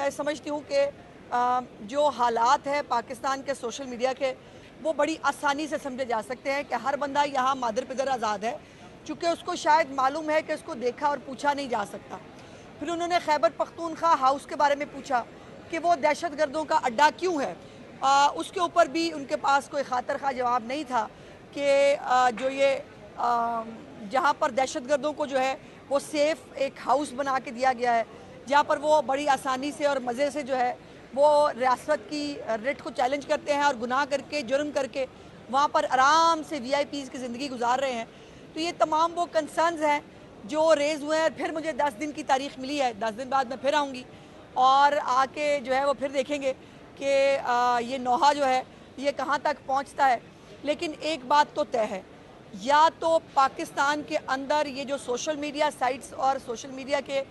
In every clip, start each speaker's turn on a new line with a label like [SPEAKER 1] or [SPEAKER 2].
[SPEAKER 1] मैं समझती हूँ कि जो हालात है पाकिस्तान के सोशल मीडिया के, वो बड़ी आसानी से समझे जा सकते हैं कि हर बंदा यहाँ मादर पिदर आज़ाद है, चूँकि उसको शायद मालूम है कि उसको देखा और पूछा नहीं जा सकता। फिर उन्होंने खैबर पख्तूनख्वा हाउस के बारे में पूछा कि वो दहशत गर्दों का अड्डा क्यों है। उसके ऊपर भी उनके पास कोई खातर खा जवाब नहीं था कि जो ये जहाँ पर दहशत गर्दों को जो है वो सेफ़ एक हाउस बना के दिया गया है, जहाँ पर वो बड़ी आसानी से और मज़े से जो है वो रियासत की रेट को चैलेंज करते हैं और गुनाह करके जुर्म करके वहाँ पर आराम से VIPs की ज़िंदगी गुजार रहे हैं। तो ये तमाम वो कंसर्न्स हैं जो रेज़ हुए हैं। फिर मुझे 10 दिन की तारीख मिली है, 10 दिन बाद मैं फिर आऊँगी और आके जो है वो फिर देखेंगे कि ये नौहा जो है ये कहाँ तक पहुँचता है। लेकिन एक बात तो तय है, या तो पाकिस्तान के अंदर ये जो सोशल मीडिया साइट्स और सोशल मीडिया के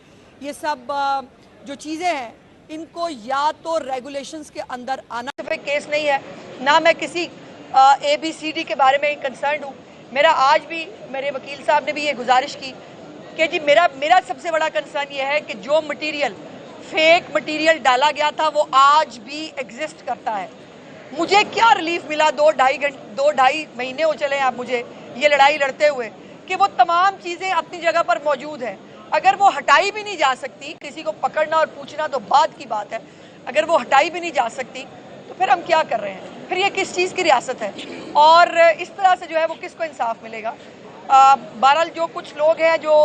[SPEAKER 1] ये सब जो चीज़ें हैं, इनको या तो रेगुलेशंस के अंदर आना। केस नहीं है ना, मैं किसी ABCD के बारे में कंसर्न हूँ। मेरा आज भी मेरे वकील साहब ने भी ये गुजारिश की कि जी मेरा सबसे बड़ा कंसर्न ये है कि जो मटीरियल फेक मटीरियल डाला गया था वो आज भी एग्जिस्ट करता है। मुझे क्या रिलीफ मिला 2-2.5 महीने हो चले आप मुझे ये लड़ाई लड़ते हुए कि वो तमाम चीज़ें अपनी जगह पर मौजूद हैं। अगर वो हटाई भी नहीं जा सकती, किसी को पकड़ना और पूछना तो बाद की बात है, अगर वो हटाई भी नहीं जा सकती तो फिर हम क्या कर रहे हैं? फिर ये किस चीज़ की रियासत है? और इस तरह से जो है वो किसको इंसाफ मिलेगा? बहरहाल जो कुछ लोग हैं जो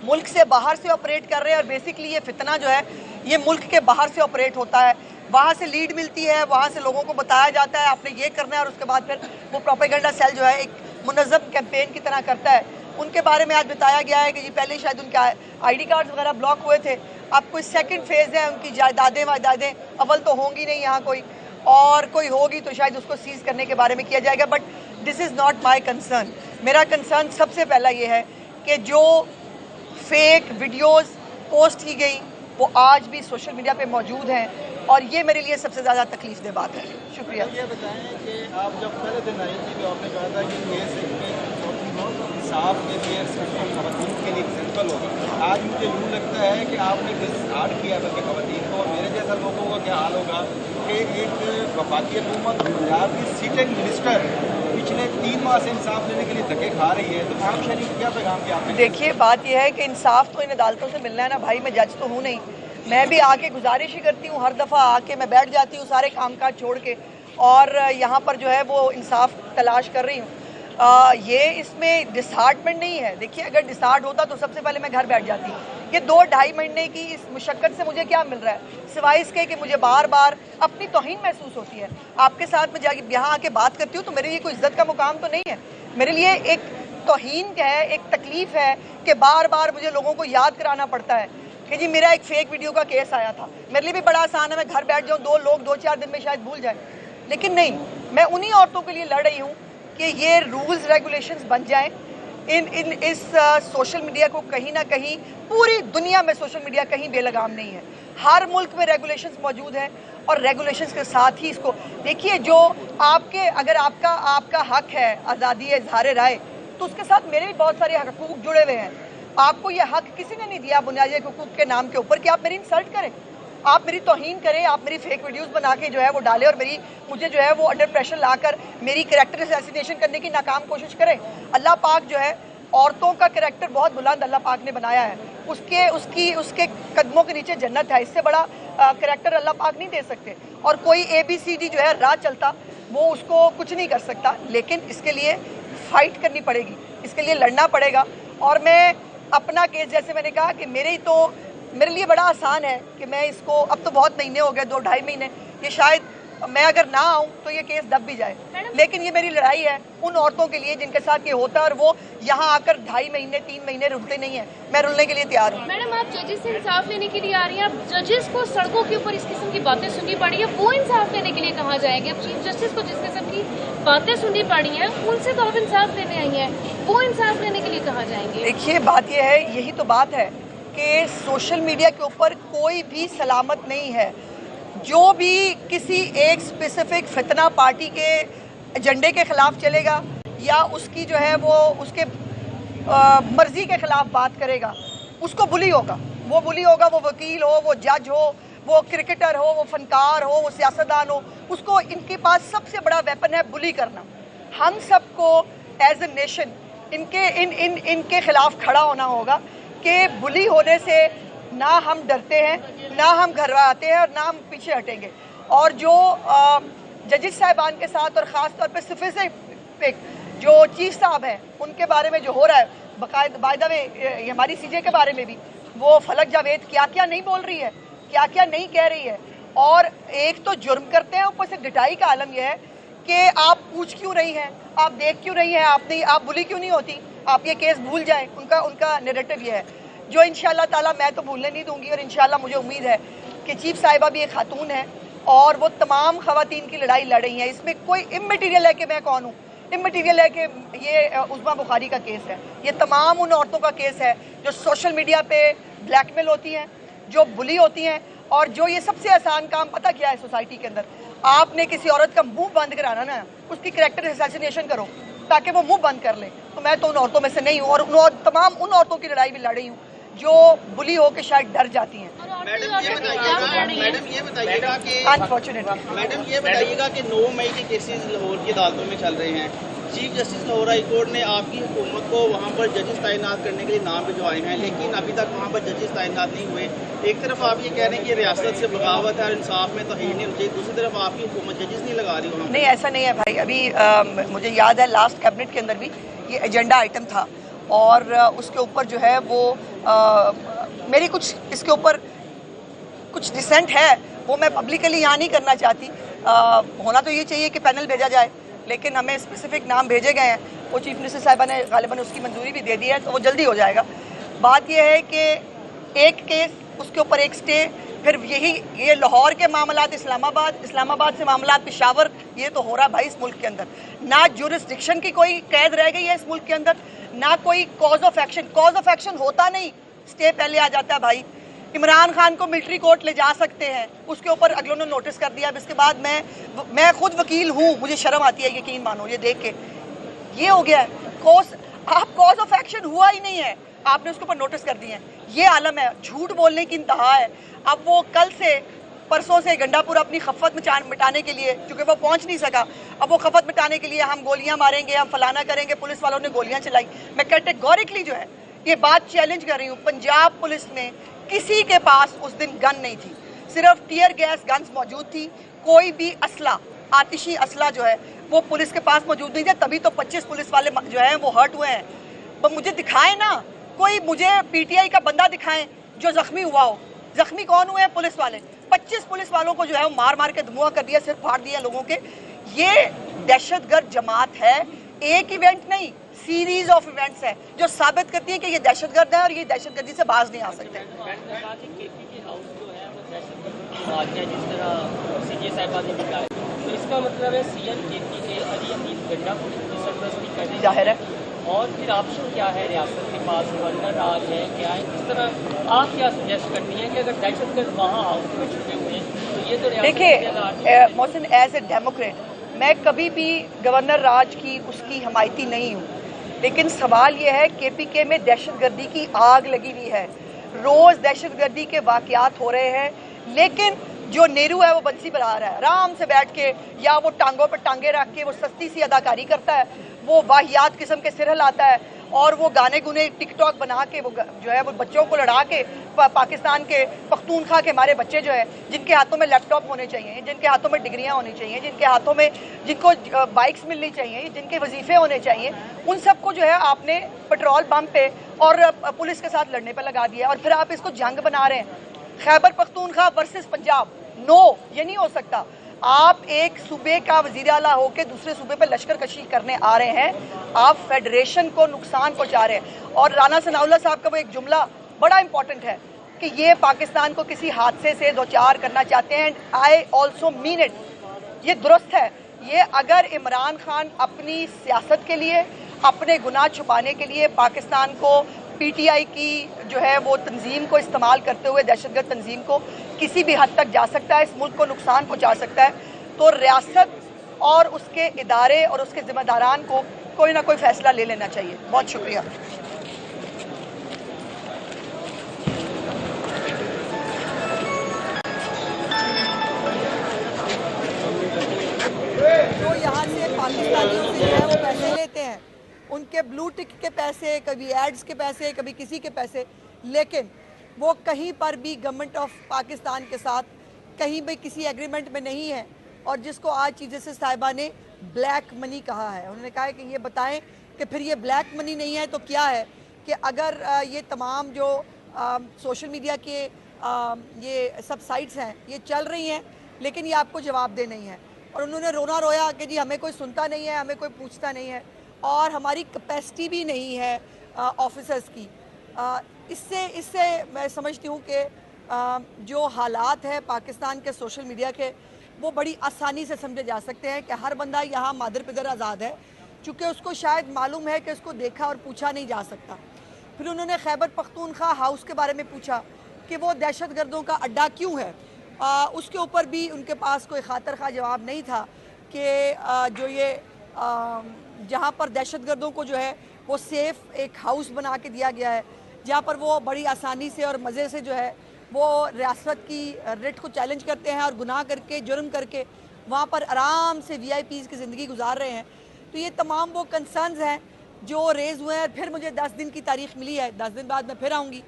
[SPEAKER 1] मुल्क से बाहर से ऑपरेट कर रहे हैं, और बेसिकली ये फितना जो है ये मुल्क के बाहर से ऑपरेट होता है, वहाँ से लीड मिलती है, वहाँ से लोगों को बताया जाता है आपने ये करना है, और उसके बाद फिर वो प्रोपेगेंडा सेल जो है एक मुनज़्ज़म कैंपेन की तरह करता है। उनके बारे में आज बताया गया है कि जी पहले शायद उनके ID कार्ड्स वगैरह ब्लॉक हुए थे, अब कोई सेकंड फेज़ है, उनकी जायदादें वायदादें अव्वल तो होंगी नहीं यहाँ कोई, और कोई होगी तो शायद उसको सीज़ करने के बारे में किया जाएगा। But this is not my concern. मेरा कंसर्न सबसे पहला ये है कि जो फेक वीडियोज़ पोस्ट की गई वो आज भी सोशल मीडिया पे मौजूद हैं, और ये मेरे लिए सबसे ज़्यादा तकलीफ बात है। शुक्रिया।
[SPEAKER 2] ये बताएं कि आप जब पहले दिन आई थी तो आपने कहा था कि केस इंसाफ के लिए सिर्फ खवातीन के लिए एग्जाम्पल होगा। आज मुझे यूँ लगता है कि आपने केस हार्ड किया बल्कि खवातीन को, और मेरे जैसा लोगों का क्या हाल होगा कि एक वफाकी हुकूमत पंजाब की सिटिंग मिनिस्टर पिछले 3 माह से इंसाफ लेने के लिए धक्के खा रही है, तो आम शहरी को क्या पैगाम दिया आपने?
[SPEAKER 1] देखिए, बात यह है कि इंसाफ तो इन अदालतों से मिलना है ना भाई, मैं जज तो हूँ नहीं। मैं भी आके गुजारिश ही करती हूँ, हर दफ़ा आके मैं बैठ जाती हूँ सारे कामकाज छोड़ के, और यहाँ पर जो है वो इंसाफ तलाश कर रही हूँ। ये इसमें डिसहार्टमेंट नहीं है। देखिए, अगर डिसहार्ट होता तो सबसे पहले मैं घर बैठ जाती। ये 2-2.5 महीने की इस मुशक्क़त से मुझे क्या मिल रहा है, सिवाय इसके कि मुझे बार बार अपनी तौहीन महसूस होती है। आपके साथ में जाके यहाँ आके बात करती हूँ तो मेरे लिए कोई इज्जत का मुकाम तो नहीं है, मेरे लिए एक तौहीन है, एक तकलीफ़ है कि बार बार मुझे लोगों को याद कराना पड़ता है कि जी मेरा एक फेक वीडियो का केस आया था। मेरे लिए भी बड़ा आसान है, मैं घर बैठ जाऊँ, 2 लोग 2-4 दिन में शायद भूल जाए, लेकिन नहीं, मैं उन्हीं औरतों के लिए लड़ रही हूँ कि ये रूल्स रेगुलेशंस बन जाएं। इस सोशल मीडिया को कहीं ना कहीं, पूरी दुनिया में सोशल मीडिया कहीं बेलगाम नहीं है, हर मुल्क में रेगुलेशंस मौजूद हैं, और रेगुलेशंस के साथ ही इसको देखिए, जो आपके अगर आपका हक है आज़ादी इज़हार राय, तो उसके साथ मेरे भी बहुत सारे हकूक़ जुड़े हुए हैं। आपको ये हक किसी ने नहीं दिया बुनियादी हकूक़ के नाम के ऊपर कि आप मेरी इंसल्ट करें, आप मेरी तौहीन करें, आप मेरी फेक वीडियोस बना के जो है वो डालें, और मुझे जो है वो अंडर प्रेशर लाकर मेरी कैरेक्टर असैसिनेशन करने की नाकाम कोशिश करें। अल्लाह पाक जो है औरतों का कैरेक्टर बहुत बुलंद अल्लाह पाक ने बनाया है, उसके कदमों के नीचे जन्नत है, इससे बड़ा कैरेक्टर अल्लाह पाक नहीं दे सकते। और कोई ABCD जो है राह चलता वो उसको कुछ नहीं कर सकता, लेकिन इसके लिए फाइट करनी पड़ेगी, इसके लिए लड़ना पड़ेगा। और मैं अपना केस, जैसे मैंने कहा कि मेरे लिए बड़ा आसान है कि मैं इसको, अब तो बहुत महीने हो गए, 2-2.5 महीने, ये शायद मैं अगर ना आऊँ तो ये केस दब भी जाए, लेकिन ये मेरी लड़ाई है उन औरतों के लिए जिनके साथ ये होता है, और वो यहाँ आकर 2.5 महीने 3 महीने रुकते नहीं है। मैं रुलने के लिए तैयार हूँ।
[SPEAKER 3] मैडम, आप जजेस से इंसाफ लेने के लिए आ रही हैं, आप जजेस को सड़कों के ऊपर इस किस्म की बातें सुननी पड़ी है, वो इंसाफ लेने के लिए कहाँ जाएंगे? अब चीफ जस्टिस को जिस किस्म की बातें सुननी पड़ी हैं उनसे तो आप इंसाफ लेने आई हैं, वो इंसाफ लेने के लिए कहाँ जाएंगे?
[SPEAKER 1] देखिए, बात यह है, यही तो बात है कि सोशल मीडिया के ऊपर कोई भी सलामत नहीं है। जो भी किसी एक स्पेसिफिक फितना पार्टी के एजेंडे के खिलाफ चलेगा, या उसकी जो है वो उसके मर्जी के खिलाफ बात करेगा, उसको बुली होगा। वो बुली होगा, वो वकील हो, वो जज हो, वो क्रिकेटर हो, वो फनकार हो, वो सियासतदान हो, उसको इनके पास सबसे बड़ा वेपन है बुली करना। हम सबको एज ए नेशन इनके खिलाफ खड़ा होना होगा कि बुली होने से ना हम डरते हैं, ना हम घबराते हैं और ना हम पीछे हटेंगे। और जो जजेस साहिबान के साथ और ख़ास तौर पे स्पेसिफिक जो चीफ साहब हैं उनके बारे में जो हो रहा है, बाकायदा में हमारी सीजे के बारे में भी वो फलक जावेद क्या क्या नहीं बोल रही है, क्या क्या नहीं कह रही है। और एक तो जुर्म करते हैं, ऊपर से डिटाई का आलम यह है कि आप पूछ क्यों रही हैं, आप देख क्यों रही हैं, आप बुली क्यों नहीं होती, आप ये केस भूल जाएं। उनका नैरेटिव ये है जो इंशाल्लाह ताला मैं तो भूलने नहीं दूंगी। और इंशाल्लाह मुझे उम्मीद है कि चीफ साहिबा भी एक खातून है और वो तमाम खवातीन की लड़ाई लड़ रही हैं। इसमें कोई इमटेरियल है कि मैं कौन हूँ, इमटेरियल है कि ये उस्मा बुखारी का केस है। ये तमाम उन औरतों का केस है जो सोशल मीडिया पे ब्लैकमेल होती हैं, जो बुली होती हैं। और जो ये सबसे आसान काम पता क्या है सोसाइटी के अंदर, आपने किसी औरत का मुंह बंद कराना ना, उसकी कैरेक्टर असैसिनेशन करो ताकि वो मुंह बंद कर ले। तो मैं तो उन औरतों में से नहीं हूँ और तमाम उन औरतों की लड़ाई भी लड़ रही हूँ जो बुली हो के शायद डर जाती हैं।
[SPEAKER 2] मैडम ये बताइएगा कि
[SPEAKER 1] अनफॉर्चुनेटली
[SPEAKER 2] मैडम ये बताइएगा कि 9 मई के केसेस लाहौर की अदालतों में चल रहे हैं। Chief justice Lahore high court ने आपकी हुकूमत को वहाँ पर जजेस तैनात करने के लिए नाम भिजवाए हैं, लेकिन अभी तक वहाँ पर जजेस तैनात नहीं हुए। एक तरफ आप ये कह रहे हैं कि रियासत से बगावत है और इंसाफ में तोहीन नहीं होती, दूसरी तरफ आपकी हुकूमत जजेस नहीं लगा रही वहाँ।
[SPEAKER 1] नहीं, ऐसा नहीं है भाई। अभी मुझे याद है लास्ट कैबिनेट के अंदर भी ये एजेंडा आइटम था और उसके ऊपर जो है वो मेरी कुछ इसके ऊपर कुछ डिसेंट है, वो मैं पब्लिकली यहाँ नहीं करना चाहती। होना तो ये चाहिए कि पैनल भेजा जाए, लेकिन हमें स्पेसिफिक नाम भेजे गए हैं। वो चीफ मिनिस्टर साहिबा ने गालिबन उसकी मंजूरी भी दे दी है, तो वो जल्दी हो जाएगा। बात यह है कि एक केस, उसके ऊपर एक स्टे, फिर ये लाहौर के मामलात इस्लामाबाद से मामलात पेशावर, ये तो हो रहा है भाई इस मुल्क के अंदर। ना ज्यूरिसडिक्शन की कोई कैद रह गई है इस मुल्क के अंदर, ना कोई कॉज ऑफ एक्शन होता नहीं, स्टे पहले आ जाता है भाई। इमरान खान को मिलिट्री कोर्ट ले जा सकते हैं, उसके ऊपर अगलों ने नोटिस कर दिया। इसके बाद मैं खुद वकील हूँ, मुझे शर्म आती है यकीन मानो ये देख के। ये हो गया कॉज ऑफ एक्शन हुआ ही नहीं है, आपने उसके ऊपर नोटिस कर दिए हैं। ये आलम है, झूठ बोलने की इंतहा है। अब वो कल से परसों से गंडापुर अपनी खफत मिटाने के लिए, चूंकि वो पहुंच नहीं सका, अब वो खफत मिटाने के लिए हम गोलियां मारेंगे, हम फलाना करेंगे। पुलिस वालों ने गोलियां चलाई। मैं कैटेगोरिकली जो है ये बात चैलेंज कर रही हूँ। पंजाब पुलिस में किसी के पास उस दिन गन नहीं थी, सिर्फ टीयर गैस गन्स मौजूद थी। कोई भी असला, आतिशी असला जो है वो पुलिस के पास मौजूद नहीं था। तभी तो 25 पुलिस वाले जो हैं वो हर्ट हुए हैं। तो मुझे दिखाएं ना, कोई मुझे पीटीआई का बंदा दिखाएं जो जख्मी हुआ हो। जख्मी कौन हुए हैं? पुलिस वाले। 25 पुलिस वालों को जो है वो मार मार के धुआं कर दिया, सिर फाड़ दिया लोगों के। ये दहशतगर्द जमात है, एक इवेंट नहीं, सीरीज ऑफ इवेंट्स है जो साबित करती है कि ये दहशतगर्द है और ये दहशतगर्दी से बाज नहीं आ सकते।
[SPEAKER 4] तो इसका मतलब है सीएम केपी के अली अमीन गंडापुर की सरपरस्ती करने
[SPEAKER 1] जाहिर है।
[SPEAKER 4] और फिर ऑप्शन क्या है रियासत के पास? गवर्नर राज है क्या है? इस तरह आप क्या सजेस्ट करती हैं कि अगर दहशतगर्द वहाँ हाउस में छुपे हुए हैं तो ये तो
[SPEAKER 1] देखिए मोहसिन, एज ए डेमोक्रेट मैं कभी भी गवर्नर राज की उसकी हमायती नहीं हूँ, लेकिन सवाल यह है केपीके में दहशतगर्दी की आग लगी हुई है। रोज दहशतगर्दी के वाकयात हो रहे हैं, लेकिन जो नेहरू है वो बंसी बजा रहा है आराम से बैठ के, या वो टांगों पर टांगे रख के वो सस्ती सी अदाकारी करता है, वो वाहियात किस्म के सिर हिलाता है और वो गाने गुने टिकटॉक बना के वो जो है वो बच्चों को लड़ा के, पाकिस्तान के पख्तूनख्वा के हमारे बच्चे जो है जिनके हाथों में लैपटॉप होने चाहिए, जिनके हाथों में डिग्रियां होनी चाहिए, जिनके हाथों में जिनको बाइक्स मिलनी चाहिए, जिनके वजीफे होने चाहिए, उन सबको जो है आपने पेट्रोल पंप पे और पुलिस के साथ लड़ने पर लगा दिया। और फिर आप इसको जंग बना रहे हैं, खैबर पख्तूनख्वा वर्सेस पंजाब। नो, ये नहीं हो सकता। आप एक सूबे का वजीर आला होकर दूसरे सूबे पर लश्कर कशी करने आ रहे हैं, आप फेडरेशन को नुकसान पहुंचा रहे हैं। और राना सनाउल्लाह साहब का वो एक जुमला बड़ा इंपॉर्टेंट है कि ये पाकिस्तान को किसी हादसे से दो चार करना चाहते हैं। आई ऑल्सो मीन इट, ये दुरुस्त है। ये अगर इमरान खान अपनी सियासत के लिए, अपने गुनाह छुपाने के लिए पाकिस्तान को, पीटीआई की जो है वो तंजीम को इस्तेमाल करते हुए, दहशतगर्द तंजीम को किसी भी हद तक जा सकता है, इस मुल्क को नुकसान पहुंचा सकता है, तो रियासत और उसके इदारे और उसके जिम्मेदारान को कोई ना कोई फैसला ले लेना चाहिए। बहुत शुक्रिया। पाकिस्तानियों से जो है वो पैसे लेते हैं, उनके ब्लू टिक के पैसे, कभी एड्स के पैसे, कभी किसी के पैसे, लेकिन वो कहीं पर भी गवर्नमेंट ऑफ पाकिस्तान के साथ कहीं भी किसी एग्रीमेंट में नहीं है। और जिसको आज चीज़ें से साहिबा ने ब्लैक मनी कहा है, उन्होंने कहा है कि ये बताएं कि फिर ये ब्लैक मनी नहीं है तो क्या है, कि अगर ये तमाम जो सोशल मीडिया के ये सब साइट्स हैं ये चल रही हैं लेकिन ये आपको जवाबदेह नहीं है। और उन्होंने रोना रोया कि जी हमें कोई सुनता नहीं है, हमें कोई पूछता नहीं है और हमारी कैपेसिटी भी नहीं है ऑफिसर्स की। इससे मैं समझती हूँ कि जो हालात है पाकिस्तान के सोशल मीडिया के वो बड़ी आसानी से समझे जा सकते हैं कि हर बंदा यहाँ मादर पिदर आज़ाद है, चूँकि उसको शायद मालूम है कि उसको देखा और पूछा नहीं जा सकता। फिर उन्होंने खैबर पख्तूनख्वा हाउस के बारे में पूछा कि वो दहशत गर्दों का अड्डा क्यों है। उसके ऊपर भी उनके पास कोई खातर खा जवाब नहीं था कि जो ये जहाँ पर दहशत गर्दों को जो है वो सेफ़ एक हाउस बना के दिया गया है, जहाँ पर वो बड़ी आसानी से और मज़े से जो है वो रियासत की रिट को चैलेंज करते हैं और गुनाह करके जुर्म करके वहाँ पर आराम से VIPs की ज़िंदगी गुजार रहे हैं। तो ये तमाम वो कंसर्न्स हैं जो रेज़ हुए हैं। फिर मुझे 10 दिन की तारीख मिली है, 10 दिन बाद मैं फिर आऊँगी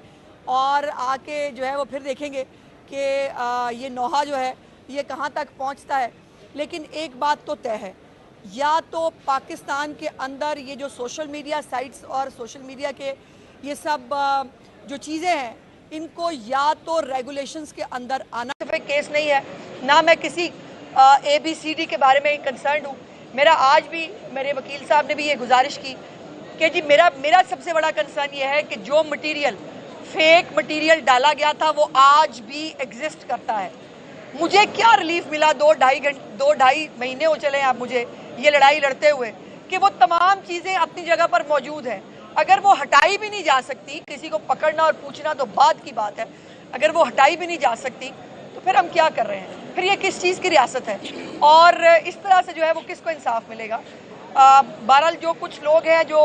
[SPEAKER 1] और आके जो है वो फिर देखेंगे कि ये नौहा जो है ये कहाँ तक पहुँचता है। लेकिन एक बात तो तय है, या तो पाकिस्तान के अंदर ये जो सोशल मीडिया साइट्स और सोशल मीडिया के ये सब जो चीज़ें हैं इनको या तो रेगुलेशंस के अंदर आना। केस नहीं है ना, मैं किसी ABCD के बारे में कंसर्न हूँ। मेरा आज भी मेरे वकील साहब ने भी ये गुजारिश की कि जी मेरा सबसे बड़ा कंसर्न ये है कि जो मटेरियल फेक मटेरियल डाला गया था वो आज भी एग्जिस्ट करता है। मुझे क्या रिलीफ मिला 2-2.5 महीने हो चले हैं आप मुझे ये लड़ाई लड़ते हुए कि वो तमाम चीज़ें अपनी जगह पर मौजूद हैं। अगर वो हटाई भी नहीं जा सकती, किसी को पकड़ना और पूछना तो बात की बात है, अगर वो हटाई भी नहीं जा सकती तो फिर हम क्या कर रहे हैं, फिर ये किस चीज़ की रियासत है और इस तरह से जो है वो किसको इंसाफ मिलेगा। बहरहाल जो कुछ लोग हैं जो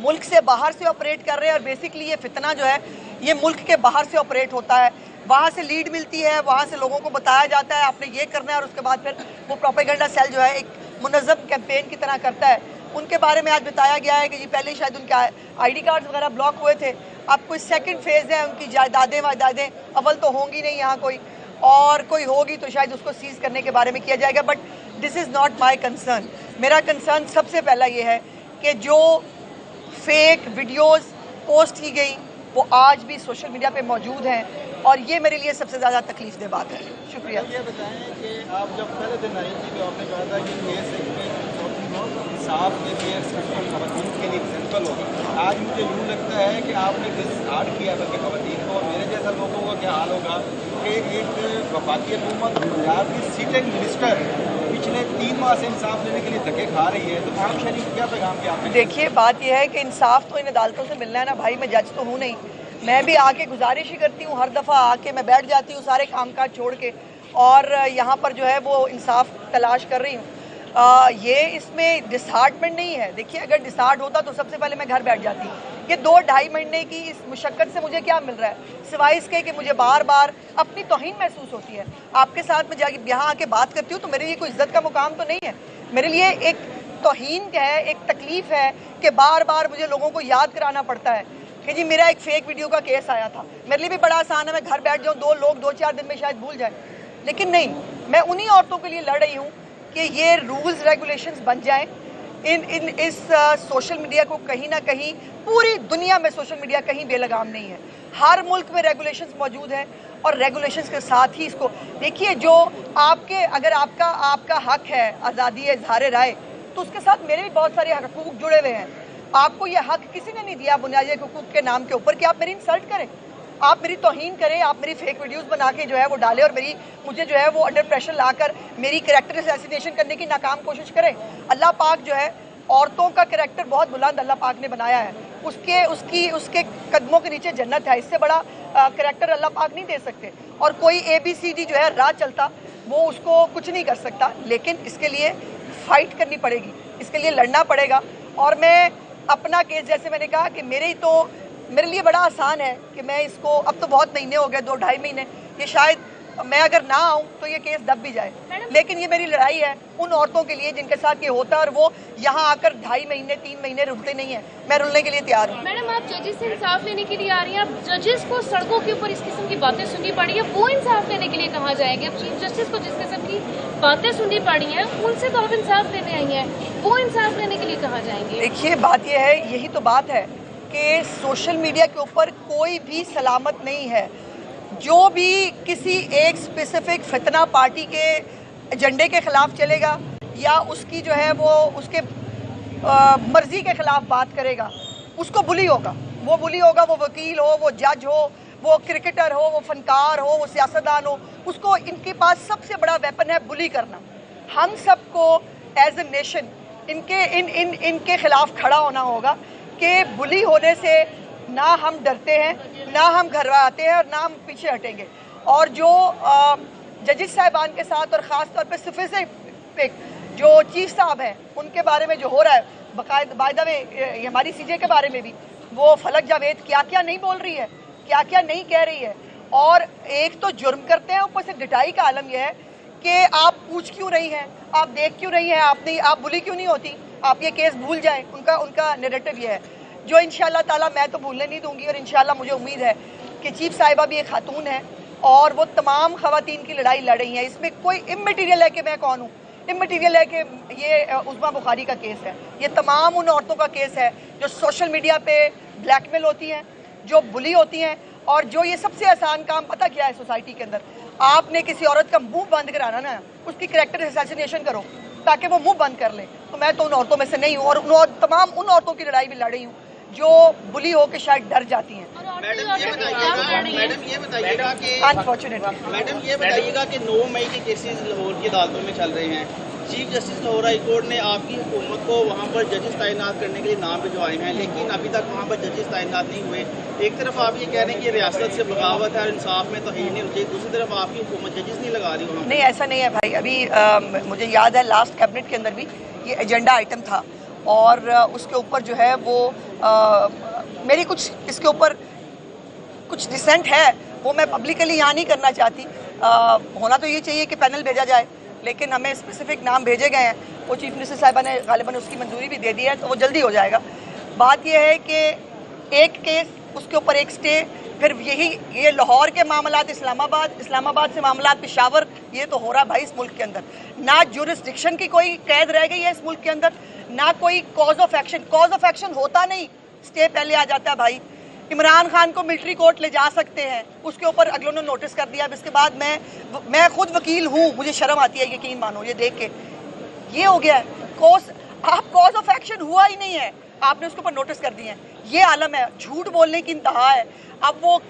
[SPEAKER 1] मुल्क से बाहर से ऑपरेट कर रहे हैं और बेसिकली ये फितना जो है ये मुल्क के बाहर से ऑपरेट होता है, वहाँ से लीड मिलती है, वहाँ से लोगों को बताया जाता है आपने ये करना है और उसके बाद फिर वो प्रोपेगेंडा सेल जो है एक मुनज़्ज़म कैंपेन की तरह करता है। उनके बारे में आज बताया गया है कि जी पहले शायद उनके ID कार्ड्स वगैरह ब्लॉक हुए थे, अब कोई सेकंड फेज़ है, उनकी जायदादें वायदादें अव्वल तो होंगी नहीं यहाँ कोई, और कोई होगी तो शायद उसको सीज़ करने के बारे में किया जाएगा। But this is not my concern. मेरा कंसर्न सबसे पहला ये है कि जो फेक वीडियोज़ पोस्ट की गई वो आज भी सोशल मीडिया पे मौजूद हैं और ये मेरे लिए सबसे ज़्यादा तकलीफ दे बात है। शुक्रिया।
[SPEAKER 2] ये बताएं कि आप जब पहले दिन आई थी तो आपने कहा था कि केस इंसाफ के लिए सिस्टम खवातीन के लिए एग्जाम्पल होगा। आज मुझे यूँ लगता है कि आपने डिसहार्ड किया बल्कि खवातीन को, और मेरे जैसा लोगों का क्या हाल होगा कि एक वफाकी हुकूमत पंजाब की सीटिंग मिनिस्टर पिछले 3 माह से इंसाफ लेने के लिए धक्के खा रही है, तो आम शहरी को क्या पैगाम किया आपने?
[SPEAKER 1] देखिए बात यह है कि इंसाफ तो इन अदालतों से मिलना है ना भाई, मैं जज तो हूँ नहीं, मैं भी आके गुजारिश ही करती हूँ, हर दफ़ा आके मैं बैठ जाती हूँ सारे कामकाज छोड़ के और यहाँ पर जो है वो इंसाफ तलाश कर रही हूँ। ये इसमें डिसहार्टमेंट नहीं है। देखिए अगर डिसहार्ट होता तो सबसे पहले मैं घर बैठ जाती कि 2-2.5 महीने की इस मुशक्क़त से मुझे क्या मिल रहा है सिवाय इसके कि मुझे बार बार अपनी तौहीन महसूस होती है। आपके साथ में जाके यहाँ आके बात करती हूँ तो मेरे लिए कोई इज्जत का मुकाम तो नहीं है, मेरे लिए एक तौहीन है, एक तकलीफ़ है कि बार बार मुझे लोगों को याद कराना पड़ता है कि जी मेरा एक फ़ेक वीडियो का केस आया था। मेरे लिए भी बड़ा आसान है, मैं घर बैठ जाऊँ, 2 लोग 2-4 दिन में शायद भूल जाए, लेकिन नहीं, मैं उन्हीं औरतों के लिए लड़ रही हूँ कि ये रूल्स रेगुलेशंस बन जाएं। इस सोशल मीडिया को कहीं ना कहीं, पूरी दुनिया में सोशल मीडिया कहीं बेलगाम नहीं है, हर मुल्क में रेगुलेशंस मौजूद हैं और रेगुलेशंस के साथ ही इसको देखिए जो आपके, अगर आपका हक है आज़ादी इज़हार राय तो उसके साथ मेरे भी बहुत सारे हकूक़ जुड़े हुए हैं। आपको ये हक किसी ने नहीं दिया बुनियादी हकूक़ के नाम के ऊपर कि आप मेरी इंसल्ट करें, आप मेरी तौहीन करें, आप मेरी फेक वीडियोस बना के जो है वो डालें और मुझे जो है वो अंडर प्रेशर लाकर मेरी कैरेक्टर असैसिनेशन करने की नाकाम कोशिश करें। अल्लाह पाक जो है औरतों का कैरेक्टर बहुत बुलंद अल्लाह पाक ने बनाया है, उसके कदमों के नीचे जन्नत है, इससे बड़ा कैरेक्टर अल्लाह पाक नहीं दे सकते और कोई ABCD जो है राह चलता वो उसको कुछ नहीं कर सकता। लेकिन इसके लिए फाइट करनी पड़ेगी, इसके लिए लड़ना पड़ेगा। और मैं अपना केस, जैसे मैंने कहा कि मेरे लिए बड़ा आसान है कि मैं इसको, अब तो बहुत महीने हो गए, 2-2.5 महीने, ये शायद मैं अगर ना आऊं तो ये केस दब भी जाए, लेकिन ये मेरी लड़ाई है उन औरतों के लिए जिनके साथ ये होता है और वो यहाँ आकर 2.5 महीने 3 महीने रुकते नहीं है। मैं रुलने के लिए तैयार हूँ।
[SPEAKER 3] मैडम, आप जजेस से इंसाफ लेने के लिए आ रही हैं, आप जजेस को सड़कों के ऊपर इस किस्म की बातें सुननी पड़ी है, वो इंसाफ लेने के लिए कहाँ जाएंगे? अब चीफ जस्टिस को जिस किस्म की बातें सुननी पड़ी हैं उनसे तो आप इंसाफ लेने आई हैं, वो इंसाफ लेने के लिए कहाँ जाएंगे?
[SPEAKER 1] देखिए, बात यह है, यही तो बात है कि सोशल मीडिया के ऊपर कोई भी सलामत नहीं है। जो भी किसी एक स्पेसिफिक फितना पार्टी के एजेंडे के खिलाफ चलेगा या उसकी जो है वो उसके मर्जी के खिलाफ बात करेगा, उसको बुली होगा। वो बुली होगा, वो वकील हो, वो जज हो, वो क्रिकेटर हो, वो फनकार हो, वो सियासतदान हो, उसको इनके पास सबसे बड़ा वेपन है बुली करना। हम सबको एज ए नेशन इनके खिलाफ खड़ा होना होगा कि बुली होने से ना हम डरते हैं, ना हम घबराते हैं और ना हम पीछे हटेंगे। और जो जजेस साहिबान के साथ और ख़ास तौर पे स्पेसिफिक जो चीफ साहब हैं उनके बारे में जो हो रहा है, बाकायदा में हमारी सीजे के बारे में भी वो फलक जावेद क्या क्या नहीं बोल रही है, क्या क्या नहीं कह रही है। और एक तो जुर्म करते हैं, ऊपर से डिटाई का आलम यह है कि आप पूछ क्यों रही हैं, आप देख क्यों रही हैं, आप बुली क्यों नहीं होती, आप ये केस भूल जाएं। उनका नैरेटिव ये है जो इंशाल्लाह ताला मैं तो भूलने नहीं दूंगी। और इंशाल्लाह मुझे उम्मीद है कि चीफ साहिबा भी एक खातून है और वो तमाम खवातीन की लड़ाई लड़ रही हैं। इसमें कोई इमटेरियल है कि मैं कौन हूँ, इमटेरियल है कि ये उस्मा बुखारी का केस है। ये तमाम उन औरतों का केस है जो सोशल मीडिया पे ब्लैकमेल होती हैं, जो बुली होती हैं। और जो ये सबसे आसान काम पता क्या है सोसाइटी के अंदर, आपने किसी औरत का मुंह बंद कराना ना, उसकी कैरेक्टर असैसिनेशन करो ताकि वो मुंह बंद कर ले। तो मैं तो उन औरतों में से नहीं हूँ और तमाम उन औरतों की लड़ाई भी लड़ रही हूँ जो बुली हो के शायद डर जाती हैं।
[SPEAKER 2] मैडम ये बताइएगा कि
[SPEAKER 1] अनफॉर्चुनेटली
[SPEAKER 2] मैडम ये बताइएगा कि 9 मई के केसेस लाहौर की अदालतों में चल रहे हैं। Chief justice Lahore high court ने आपकी हुकूमत को वहाँ पर जजेस तैनात करने के लिए नाम भिजवाए हैं, लेकिन अभी तक वहाँ पर जजेस तैनात नहीं हुए। एक तरफ आप ये कह रहे हैं कि रियासत से बगावत है और इंसाफ में तौहीन नहीं होती, दूसरी तरफ आपकी हुकूमत जजेस नहीं लगा रही वहाँ।
[SPEAKER 1] नहीं, ऐसा नहीं है भाई। अभी मुझे याद है लास्ट कैबिनेट के अंदर भी ये एजेंडा आइटम था और उसके ऊपर जो है वो मेरी कुछ इसके ऊपर कुछ डिसेंट है, वो मैं पब्लिकली यहाँ नहीं करना चाहती। होना तो ये चाहिए कि पैनल भेजा जाए, लेकिन हमें स्पेसिफिक नाम भेजे गए हैं। वो चीफ मिनिस्टर साहिबा ने गालिबन उसकी मंजूरी भी दे दी है, तो वो जल्दी हो जाएगा। बात यह है कि एक केस, उसके ऊपर एक स्टे, फिर ये लाहौर के मामलात इस्लामाबाद से मामलात पेशावर, ये तो हो रहा भाई इस मुल्क के अंदर। ना जुरिस्डिक्शन की कोई कैद रह गई है इस मुल्क के अंदर, ना कोई कॉज ऑफ एक्शन होता नहीं, स्टे पहले आ जाता है भाई। इमरान खान को मिलिट्री कोर्ट ले जा सकते हैं, उसके ऊपर अगलों ने नोटिस कर दिया। अब इसके बाद मैं खुद वकील हूँ, मुझे शर्म आती है यकीन मानो ये देख के। ये हो गया कॉज ऑफ एक्शन हुआ ही नहीं है, आपने उसके ऊपर नोटिस कर दिए हैं। ये आलम है, झूठ बोलने की इंतहा है। अब वो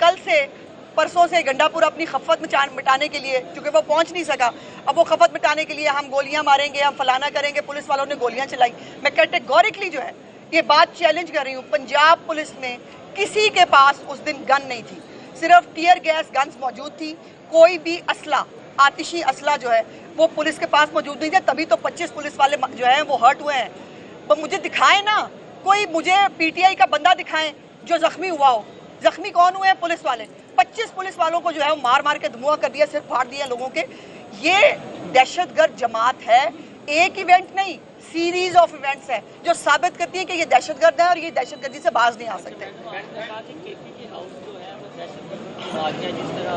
[SPEAKER 1] परसों से गंडापुर अपनी खफत मिटाने के लिए, चूंकि वो पहुंच नहीं सका, अब वो खफत मिटाने के लिए हम गोलियां मारेंगे, हम फलाना करेंगे, पुलिस वालों ने गोलियां चलाई। मैं कैटेगोरिकली जो है ये बात चैलेंज कर रही हूँ। पंजाब पुलिस में किसी के पास उस दिन गन नहीं थी, सिर्फ टीयर गैस गन्स मौजूद थी। कोई भी असला, आतिशी असला जो है वो पुलिस के पास मौजूद नहीं था, तभी तो 25 पुलिस वाले जो हैं वो हर्ट हुए हैं। तो मुझे दिखाएं ना, कोई मुझे पीटीआई का बंदा दिखाएं जो जख्मी हुआ हो। जख्मी कौन हुए हैं? पुलिस वाले। 25 पुलिस वालों को जो है वो मार के धुआं कर दिया, सिर फाड़ दिया लोगों के। ये दहशतगर्द जमात है, एक इवेंट नहीं, सीरीज ऑफ इवेंट्स है जो साबित करती है कि ये दहशतगर्द है और ये दहशतगर्दी से बाज नहीं आ सकते।
[SPEAKER 4] जिस तरह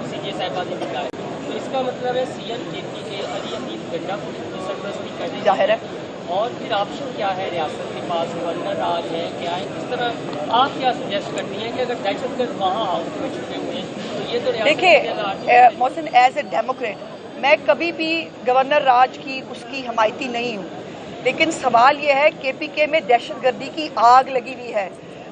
[SPEAKER 4] सीजे साहिबा ने बताया, तो इसका मतलब है सीएम केपी के अली हमीद गंडापुर की सरपरस्ती कर रही
[SPEAKER 1] जाहिर है।
[SPEAKER 4] और फिर ऑप्शन क्या है? रियासत के पास गवर्नर राज है, क्या है? किस तरह आप क्या सुजेस्ट करती हैं कि अगर दहशतगर्द वहाँ आउट में छुपे हुए हैं तो ये तो
[SPEAKER 1] देखिए मोहसिन, एज ए डेमोक्रेट मैं कभी भी गवर्नर राज की उसकी हमायती नहीं हूँ, लेकिन सवाल यह है केपीके में दहशतगर्दी की आग लगी हुई है,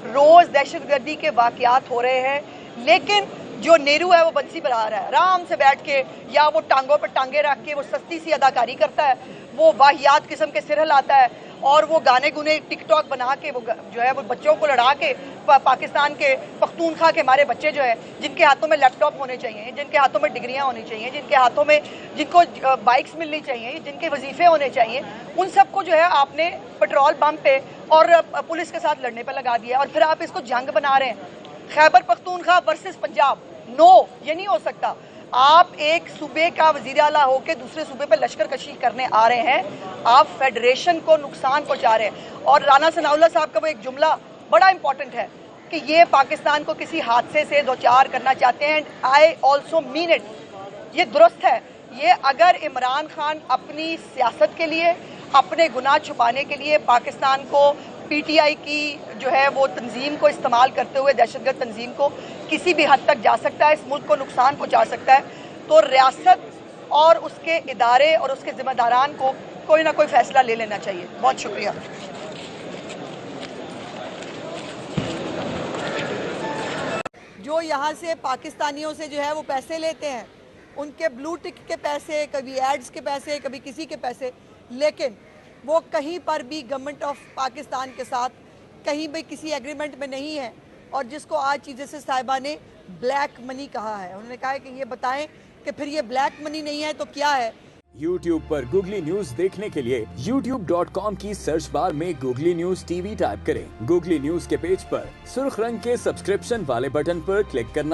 [SPEAKER 1] रोज दहशतगर्दी के वाकयात हो रहे हैं। लेकिन जो नेहरू है वो बंसी बजा रहा है, आराम से बैठ के, या वो टांगों पर टांगे रख के वो सस्ती सी अदाकारी करता है, वो वाहियात किस्म के सिर हिलाता है और वो गाने गुने टिकटॉक बना के वो जो है वो बच्चों को लड़ा के, पाकिस्तान के पख्तूनख्वा के हमारे बच्चे जो है जिनके हाथों में लैपटॉप होने चाहिए, जिनके हाथों में डिग्रियां होनी चाहिए, जिनके हाथों में जिनको बाइक्स मिलनी चाहिए, जिनके वजीफे होने चाहिए, उन सबको जो है आपने पेट्रोल पंप पे और पुलिस के साथ लड़ने पर लगा दिया। और फिर आप इसको जंग बना रहे हैं, खैबर पख्तूनख्वा वर्सेस पंजाब। नो, ये नहीं हो सकता। आप एक सूबे का वजीर आला होकर दूसरे सूबे पर लश्कर कशी करने आ रहे हैं, आप फेडरेशन को नुकसान पहुंचा रहे हैं। और राना सनाउल्लाह साहब का वो एक जुमला बड़ा इंपॉर्टेंट है कि ये पाकिस्तान को किसी हादसे से दो चार करना चाहते हैं। आई ऑल्सो मीन इट, ये दुरुस्त है। ये अगर इमरान खान अपनी सियासत के लिए, अपने गुनाह छुपाने के लिए पाकिस्तान को पीटीआई की जो है वो तंजीम को इस्तेमाल करते हुए दहशतगर्द तंजीम को किसी भी हद तक जा सकता है, इस मुल्क को नुकसान पहुंचा सकता है, तो रियासत और उसके इदारे और उसके जिम्मेदारान को कोई ना कोई फैसला ले लेना चाहिए। बहुत शुक्रिया। जो यहाँ से पाकिस्तानियों से जो है वो पैसे लेते हैं, उनके ब्लू टिक के पैसे, कभी एड्स के पैसे, कभी किसी के पैसे, लेकिन वो कहीं पर भी गवर्नमेंट ऑफ पाकिस्तान के साथ कहीं भी किसी एग्रीमेंट में नहीं है। और जिसको आज चीफ जस्टिस साहिबा ने ब्लैक मनी कहा है, उन्होंने कहा है कि ये बताएं कि फिर ये ब्लैक मनी नहीं है तो क्या है।
[SPEAKER 5] YouTube पर गूगली न्यूज देखने के लिए youtube.com की सर्च बार में गूगली न्यूज TV टाइप करें। गूगली न्यूज के पेज पर सुर्ख रंग के सब्सक्रिप्शन वाले बटन पर क्लिक करना